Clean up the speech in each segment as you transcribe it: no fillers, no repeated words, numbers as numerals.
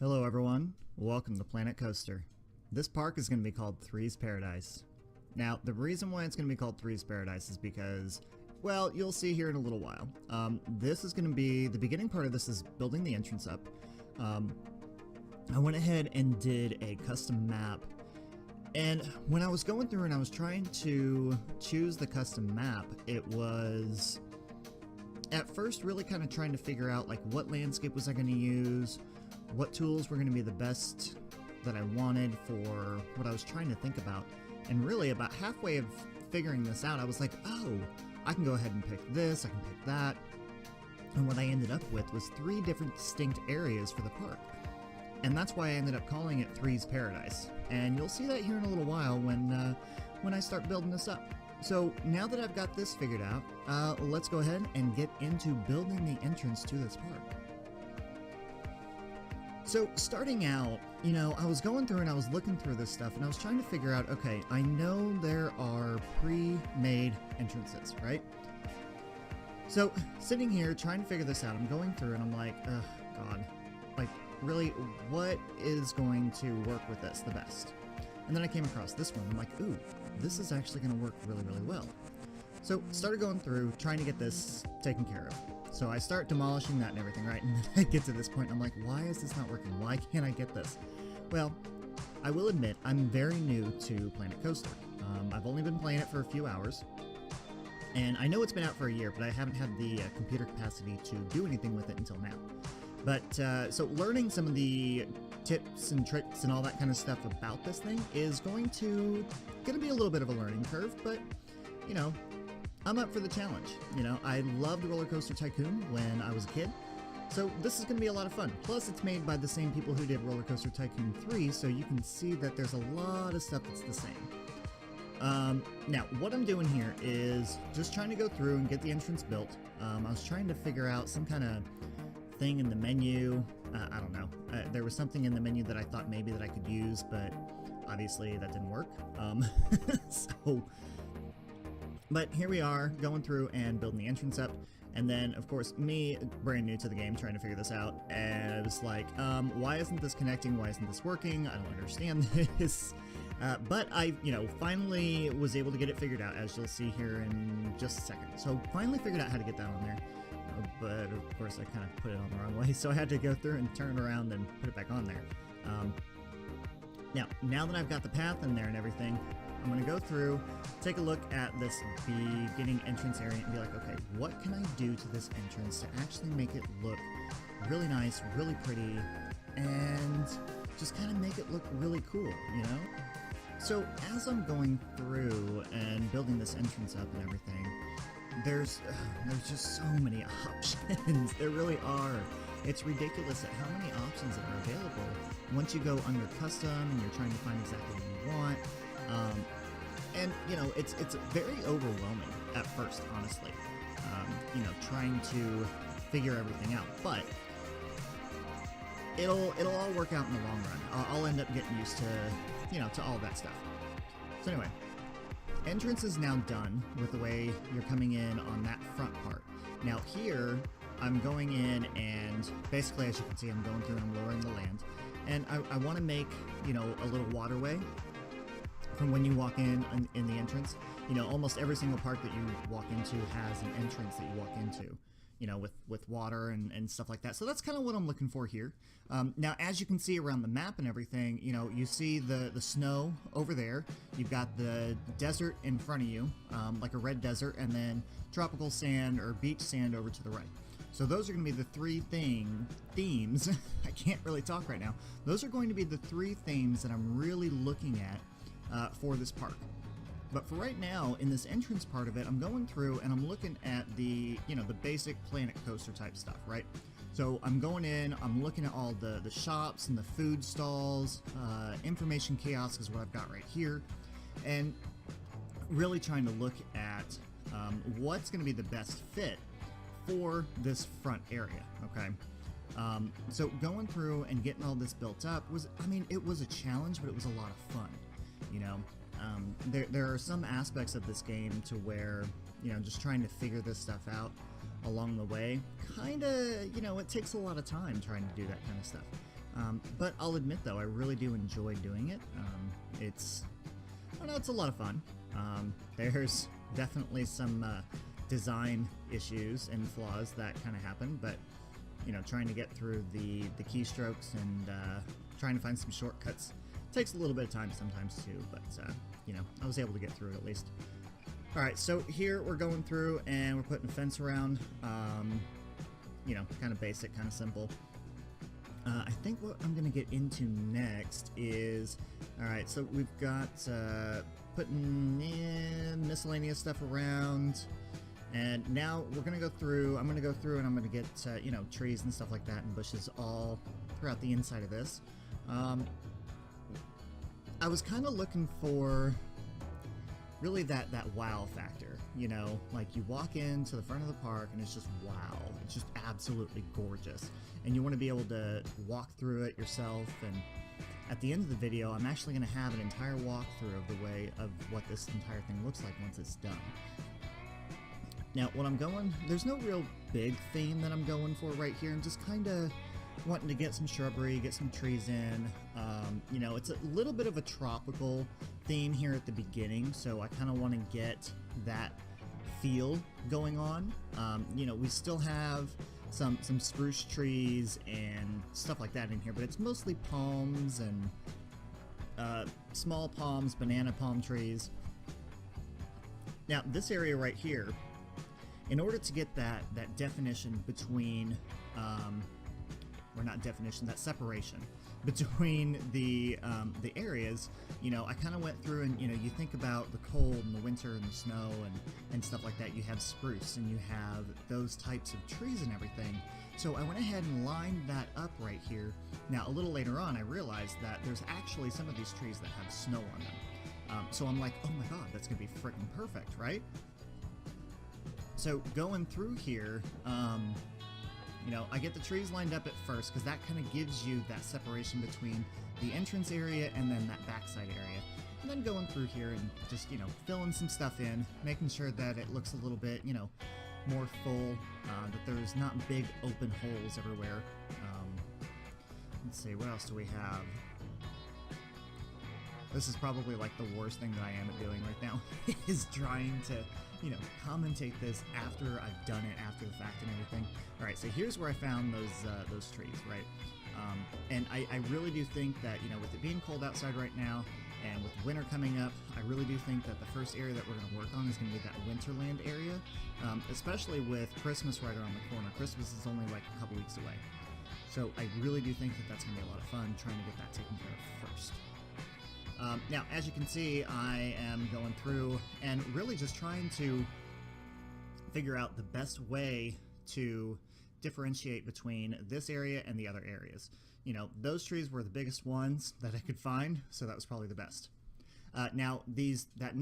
Hello everyone, welcome to Planet Coaster. This park is going to be called Three's Paradise. Now, the reason why it's going to be called Three's Paradise is because, well, you'll see here in a little while. This is going to be, the beginning part of this is building the entrance up. I went ahead and did a custom map, and when I was going through and I was trying to choose the custom map, it was at first really kind of trying to figure out like what landscape was I going to use, what tools were going to be the best that I wanted for what I was trying to think about. And really about halfway of figuring this out, I was like, oh, I can go ahead and pick this, I can pick that. And what I ended up with was 3 different distinct areas for the park. And that's why I ended up calling it Three's Paradise. And you'll see that here in a little while when I start building this up. So now that I've got this figured out, let's go ahead and get into building the entrance to this park. So starting out, you know, I was going through and I was looking through this stuff and I was trying to figure out, okay, I know there are pre-made entrances, right? So sitting here trying to figure this out, I'm going through and I'm like, oh God, like really, what is going to work with this the best? And then I came across this one. I'm like, ooh, this is actually going to work really, really well. So started going through, trying to get this taken care of. So I start demolishing that and everything, right? And then I get to this point and I'm like, why is this not working? Why can't I get this? Well, I will admit, I'm very new to Planet Coaster. I've only been playing it for a few hours. And I know it's been out for a year, but I haven't had the computer capacity to do anything with it until now. But, so learning some of the tips and tricks and all that kind of stuff about this thing is going to be a little bit of a learning curve, but, you know, I'm up for the challenge. You know, I loved Roller Coaster Tycoon when I was a kid, so this is going to be a lot of fun. Plus, it's made by the same people who did Roller Coaster Tycoon 3, so you can see that there's a lot of stuff that's the same. Now, what I'm doing here is just trying to go through and get the entrance built. I was trying to figure out some kind of thing in the menu. I don't know. There was something in the menu that I thought maybe that I could use, but obviously that didn't work. But here we are, going through and building the entrance up, and then, of course, me, brand new to the game, trying to figure this out, and I was like, why isn't this connecting? Why isn't this working? I don't understand this. But I, you know, finally was able to get it figured out, as you'll see here in just a second. So finally figured out how to get that on there, but of course I kind of put it on the wrong way, so I had to go through and turn it around and put it back on there. Now that I've got the path in there and everything, I'm going to go through, take a look at this beginning entrance area and be like, okay, what can I do to this entrance to actually make it look really nice, really pretty, and just kind of make it look really cool, you know? So as I'm going through and building this entrance up and everything, there's just so many options. There really are. It's ridiculous at how many options that are available once you go under custom and you're trying to find exactly what you want. And you know, it's very overwhelming at first, honestly. You know, trying to figure everything out, but it'll all work out in the long run. I'll end up getting used to, you know, to all that stuff. So anyway, entrance is now done with the way you're coming in on that front part. Now here, I'm going in and basically, as you can see, I'm going through and I'm lowering the land. And I want to make, you know, a little waterway from when you walk in the entrance. You know, almost every single park that you walk into has an entrance that you walk into, you know, with water and stuff like that. So that's kind of what I'm looking for here. Now, as you can see around the map and everything, you know, you see the snow over there. You've got the desert in front of you, like a red desert, and then tropical sand or beach sand over to the right. So those are going to be the 3 themes. I can't really talk right now. Those are going to be the 3 themes that I'm really looking at for this park. But for right now, in this entrance part of it, I'm going through and I'm looking at the, you know, the basic Planet Coaster type stuff, right? So I'm going in, I'm looking at all the shops and the food stalls, information kiosk is what I've got right here, and really trying to look at what's going to be the best fit for this front area, okay? So going through and getting all this built up was, I mean, it was a challenge, but it was a lot of fun, you know? There are some aspects of this game to where, you know, just trying to figure this stuff out along the way, kind of, you know, it takes a lot of time trying to do that kind of stuff. But I'll admit though, I really do enjoy doing it. It's, I don't know, it's a lot of fun. There's definitely some design issues and flaws that kind of happen, but you know, trying to get through the keystrokes and trying to find some shortcuts takes a little bit of time sometimes too, but you know, I was able to get through it at least. Alright, so here we're going through and we're putting a fence around, you know, kind of basic, kind of simple. I think what I'm going to get into next is, alright, so we've got putting in miscellaneous stuff around, and now we're going to go through, I'm going to go through and I'm going to get, you know, trees and stuff like that and bushes all throughout the inside of this. I was kind of looking for really that wow factor, you know, like you walk into the front of the park and it's just wow, it's just absolutely gorgeous, and you want to be able to walk through it yourself. And at the end of the video, I'm actually going to have an entire walkthrough of the way of what this entire thing looks like once it's done. Now, what I'm going, there's no real big theme that I'm going for right here. I'm just kind of wanting to get some shrubbery, get some trees in. You know, it's a little bit of a tropical theme here at the beginning, so I kind of want to get that feel going on. You know, we still have some spruce trees and stuff like that in here, but it's mostly palms and small palms, banana palm trees. Now, this area right here, in order to get that definition between, or not definition, that separation between the areas, you know, I kind of went through and, you know, you think about the cold and the winter and the snow and stuff like that. You have spruce and you have those types of trees and everything. So I went ahead and lined that up right here. Now, a little later on, I realized that there's actually some of these trees that have snow on them. So I'm like, oh my god, that's gonna be freaking perfect, right? So going through here, you know, I get the trees lined up at first because that kind of gives you that separation between the entrance area and then that backside area. And then going through here and just, you know, filling some stuff in, making sure that it looks a little bit, you know, more full, that there's not big open holes everywhere. Let's see, what else do we have? This is probably like the worst thing that I am at doing right now, is trying to, you know, commentate this after I've done it, after the fact and everything. Alright, so here's where I found those trees, right? And I really do think that, you know, with it being cold outside right now, and with winter coming up, I really do think that the first area that we're going to work on is going to be that Winterland area, especially with Christmas right around the corner. Christmas is only like a couple weeks away. So I really do think that that's going to be a lot of fun, trying to get that taken care of first. Now, as you can see, I am going through and really just trying to figure out the best way to differentiate between this area and the other areas. You know, those trees were the biggest ones that I could find, so that was probably the best. Now, that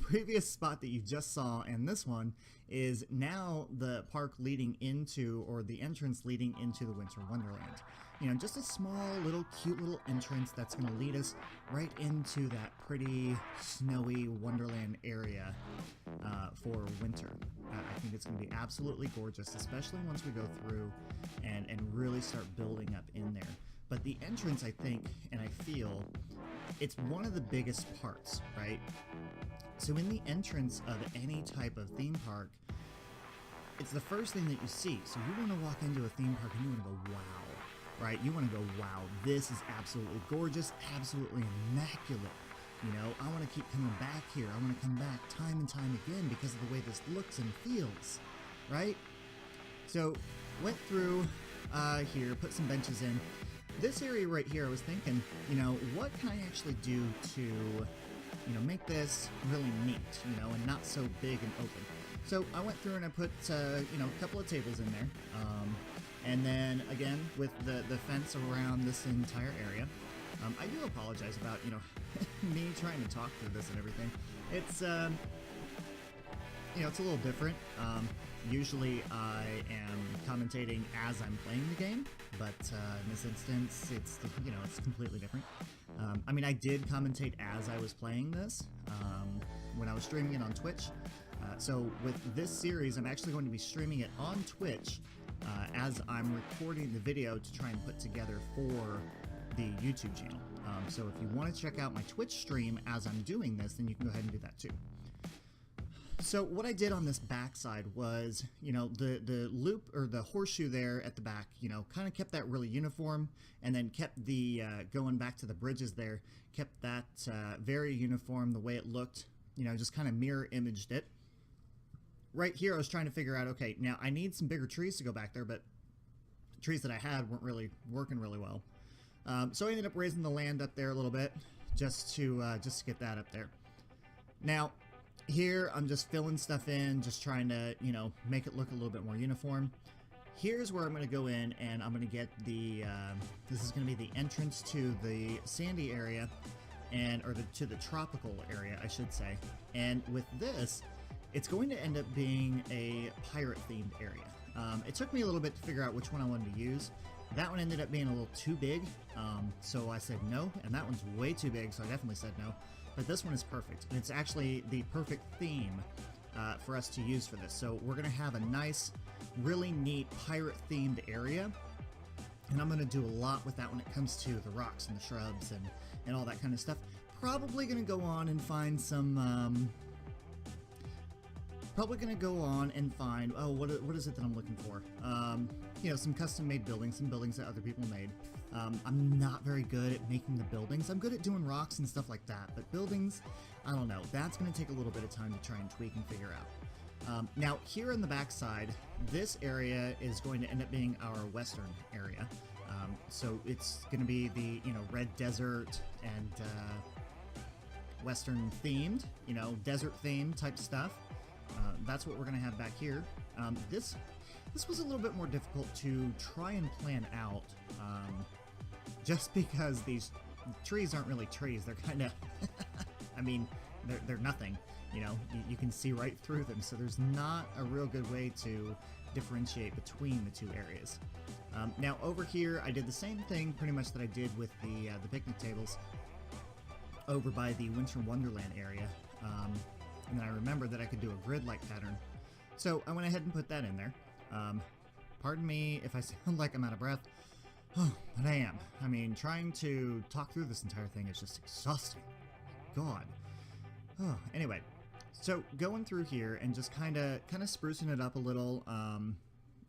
previous spot that you just saw and this one is now the park leading into, or the entrance leading into the Winter Wonderland. You know, just a small, little, cute little entrance that's going to lead us right into that pretty, snowy Wonderland area for winter. I think it's going to be absolutely gorgeous, especially once we go through and really start building up in there. But the entrance, I think, and I feel, it's one of the biggest parts, right? So in the entrance of any type of theme park, it's the first thing that you see. So you want to walk into a theme park and you want to go, wow. Right? You want to go, wow, this is absolutely gorgeous, absolutely immaculate. You know, I want to keep coming back here. I want to come back time and time again because of the way this looks and feels, right? So, went through here, put some benches in. This area right here, I was thinking, you know, what can I actually do to, you know, make this really neat, you know, and not so big and open. So, I went through and I put, you know, a couple of tables in there. And then, again, with the fence around this entire area. I do apologize about, you know, me trying to talk through this and everything. It's, you know, it's a little different. Usually I am commentating as I'm playing the game, but in this instance, it's, you know, it's completely different. I mean, I did commentate as I was playing this when I was streaming it on Twitch. So with this series, I'm actually going to be streaming it on Twitch as I'm recording the video to try and put together for the YouTube channel. So if you want to check out my Twitch stream as I'm doing this, then you can go ahead and do that too. So what I did on this backside was, you know, the loop or the horseshoe there at the back, you know, kind of kept that really uniform, and then kept the going back to the bridges there, kept that very uniform the way it looked, you know, just kind of mirror imaged it. Right here I was trying to figure out, okay, now I need some bigger trees to go back there, but the trees that I had weren't really working really well. So I ended up raising the land up there a little bit just to get that up there. Now here I'm just filling stuff in, just trying to, you know, make it look a little bit more uniform. Here's where I'm going to go in, and I'm going to get the this is going to be the entrance to the sandy area, and to the tropical area, I should say. And with this, it's going to end up being a pirate themed area. It took me a little bit to figure out which one I wanted to use. That one ended up being a little too big, so I said no, and that one's way too big, so I definitely said no. But this one is perfect, and it's actually the perfect theme for us to use for this. So we're going to have a nice, really neat pirate-themed area, and I'm going to do a lot with that when it comes to the rocks and the shrubs and all that kind of stuff. Probably going to go on and find some... Probably going to go on and find, oh, what is it that I'm looking for? You know, some custom-made buildings, some buildings that other people made. I'm not very good at making the buildings. I'm good at doing rocks and stuff like that, but buildings, I don't know. That's going to take a little bit of time to try and tweak and figure out. Now, here on the back side, this area is going to end up being our western area. So it's going to be the, you know, red desert and western themed, you know, desert themed type stuff. That's what we're going to have back here. This was a little bit more difficult to try and plan out, just because these trees aren't really trees. They're kind of, I mean, they're nothing. You know, you can see right through them, so there's not a real good way to differentiate between the two areas. Now over here, I did the same thing pretty much that I did with the picnic tables over by the Winter Wonderland area. And then I remembered that I could do a grid-like pattern. So I went ahead and put that in there. Pardon me if I sound like I'm out of breath. Oh, but I am. I mean, trying to talk through this entire thing is just exhausting. God. Oh, anyway. So going through here and just kind of sprucing it up a little,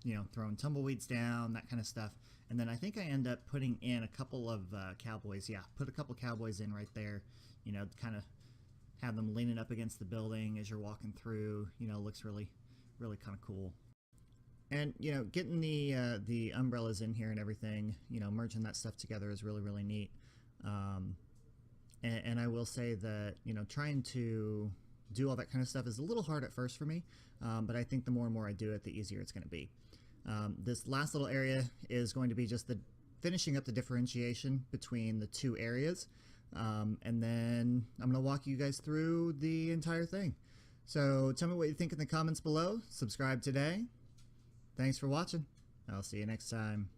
you know, throwing tumbleweeds down, that kind of stuff. And then I think I end up putting in a couple of cowboys. Yeah, put a couple cowboys in right there, you know, kind of have them leaning up against the building as you're walking through. You know, looks really, really kind of cool. And, you know, getting the umbrellas in here and everything, you know, merging that stuff together is really, really neat. And I will say that, you know, trying to do all that kind of stuff is a little hard at first for me, but I think the more and more I do it, the easier it's going to be. This last little area is going to be just the finishing up the differentiation between the two areas. And then I'm going to walk you guys through the entire thing. So tell me what you think in the comments below. Subscribe today. Thanks for watching. I'll see you next time.